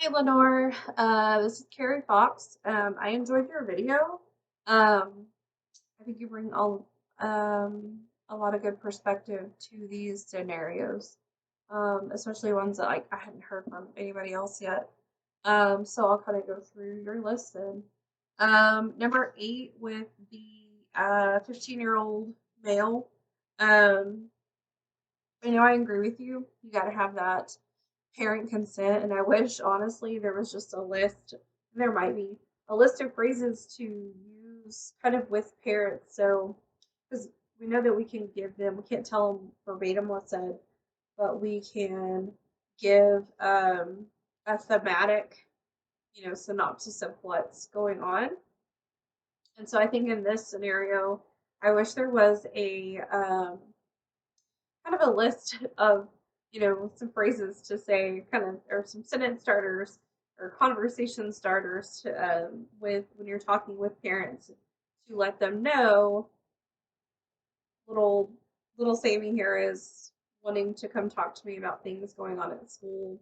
Hey Lenore, this is Carrie Fox. I enjoyed your video. I think you bring a lot of good perspective to these scenarios, especially ones that I hadn't heard from anybody else yet. So I'll kind of go through your list then. Number 8 with the 15-year-old male. Um, I know I agree with you. You got to have that parent consent, and I wish honestly there was just a list. There might be a list of phrases to use kind of with parents. So, because we know that we can give them, we can't tell them verbatim what's said, but we can give a thematic, synopsis of what's going on. And so I think in this scenario, I wish there was a kind of a list of, some phrases to say, kind of, or some sentence starters or conversation starters with when you're talking with parents to let them know. Little little Sammy here is wanting to come talk to me about things going on at school.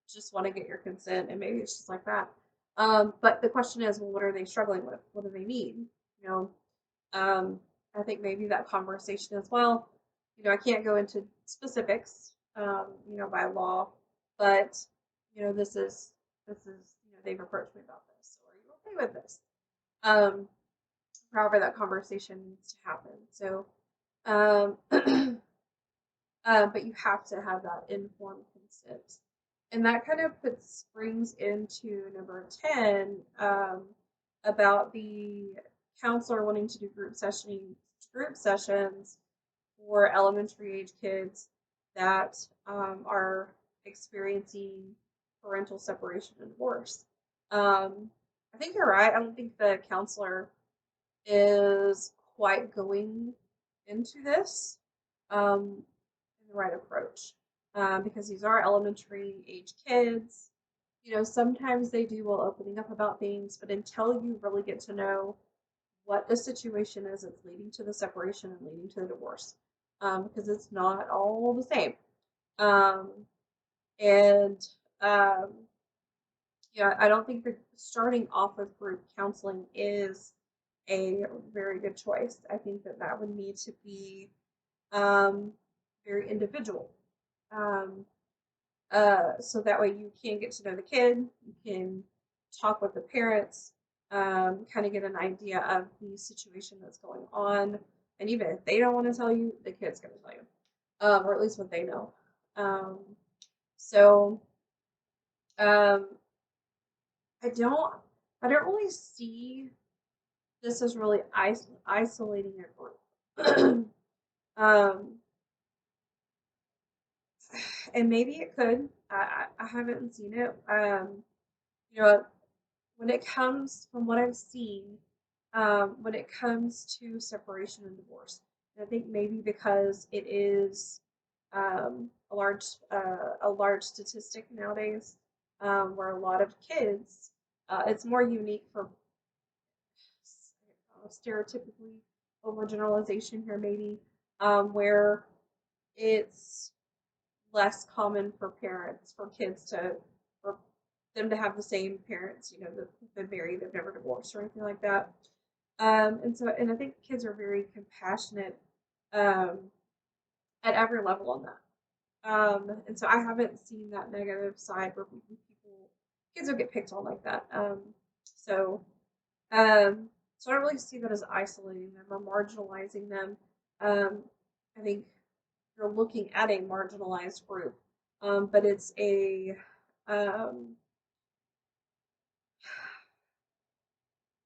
Just want to get your consent, and maybe it's just like that. But the question is, well, what are they struggling with? What do they need? You know, I think maybe that conversation as well. I can't go into specifics, by law, but this is they've approached me about this. So are you okay with this? Um, However, that conversation needs to happen. So, but you have to have that informed consent, and that kind of brings into number 10 about the counselor wanting to do group sessions for elementary age kids that are experiencing parental separation and divorce. I think you're right. I don't think the counselor is quite going into this in the right approach because these are elementary age kids. Sometimes they do well opening up about things, but until you really get to know what the situation is that's leading to the separation and leading to the divorce, because it's not all the same. Um, and um, yeah, I don't think that starting off with group counseling is a very good choice. I think that that would need to be um, very individual. Um, so that way you can get to know the kid, you can talk with the parents, kind of get an idea of the situation that's going on. And even if they don't want to tell you, the kid's going to tell you, or at least what they know. Um, so um, I don't, I don't really see this as really isolating a group. um, and maybe it could. I haven't seen it. You know, when it comes from what I've seen, when it comes to separation and divorce, and I think maybe because it is a large statistic nowadays, where a lot of kids, it's more unique for stereotypically overgeneralization here maybe, where it's less common for kids for them to have the same parents, that they've married, they've never divorced or anything like that. And I think kids are very compassionate um, at every level on that. And so I haven't seen that negative side where kids will get picked on like that. So, um, so I don't really see that as isolating them or marginalizing them. Um, I think you're looking at a marginalized group, but um,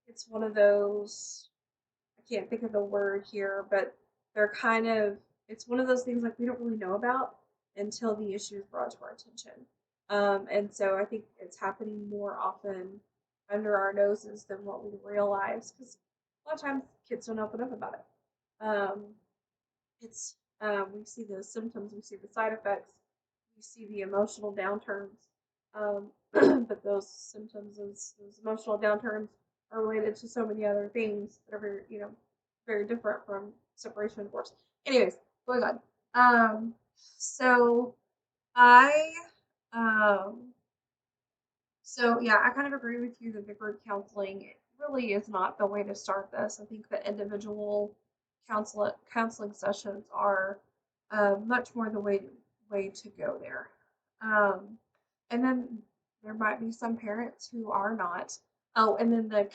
it's one of those. I can't think of the word here, but they're kind of. It's one of those things like we don't really know about until the issue is brought to our attention, and so I think it's happening more often under our noses than what we realize because a lot of times kids don't open up about it. It's we see the symptoms, we see the side effects, we see the emotional downturns, but those symptoms, those emotional downturns, are related to so many other things that are very, very different from separation and divorce. Anyways, going on. So I um, So yeah, I kind of agree with you that the group counseling really is not the way to start this. I think that individual counseling sessions are much more the way to go there. Um, and then there might be some parents who are not. Oh, and then the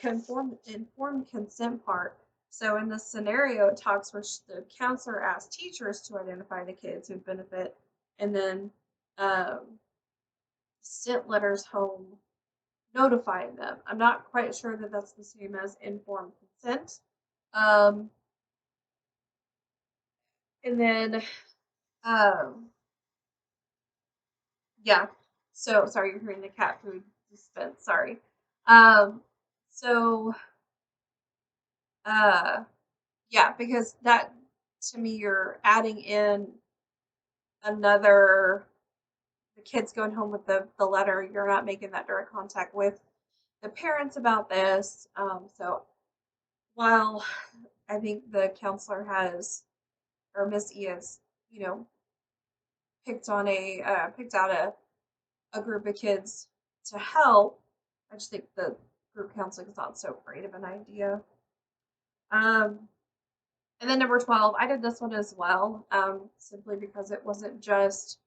informed consent part. So in this scenario, it talks where the counselor asks teachers to identify the kids who benefit, and then um, sent letters home notifying them. I'm not quite sure that that's the same as informed consent. Um, and then, um, yeah. So sorry, you're hearing the cat food dispense. Sorry. Um, so, uh, yeah, because that to me, you're adding in another the kids going home with the letter. You're not making that direct contact with the parents about this. So while I think the counselor has or Miss E has, you know, picked out a group of kids to help. I just think the group counseling is not so great of an idea. Um, and then number 12, I did this one as well, simply because it wasn't just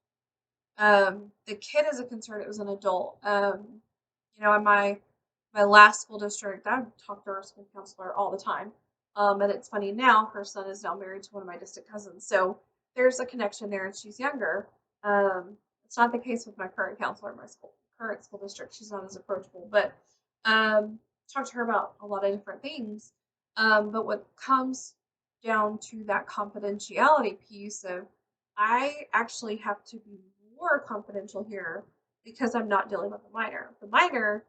the kid is a concern; it was an adult. In my last school district, I talked to our school counselor all the time. And it's funny now, her son is now married to one of my distant cousins. So there's a connection there, and she's younger. It's not the case with my current counselor in my current school district. She's not as approachable, but talked to her about a lot of different things. But what comes down to that confidentiality piece of I actually have to be more confidential here because I'm not dealing with a minor. The minor,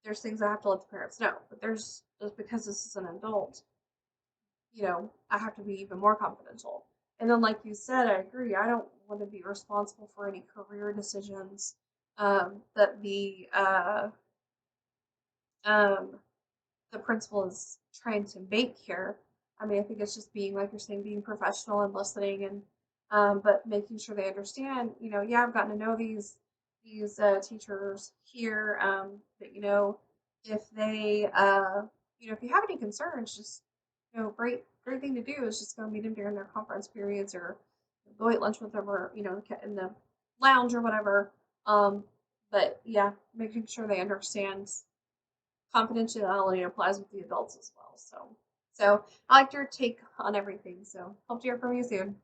there's things I have to let the parents know, but there's just because this is an adult, I have to be even more confidential. And then, like you said, I agree. I don't want to be responsible for any career decisions that um, the principal is trying to make here. I mean, I think it's just being, like you're saying, being professional and listening, and but making sure they understand. Yeah, I've gotten to know these teachers here. But if they, if you have any concerns, just great thing to do is just go meet them during their conference periods or go eat lunch with them or in the lounge or whatever. Um, but yeah, making sure they understand confidentiality applies with the adults as well. So I liked your take on everything. So hope to hear from you soon.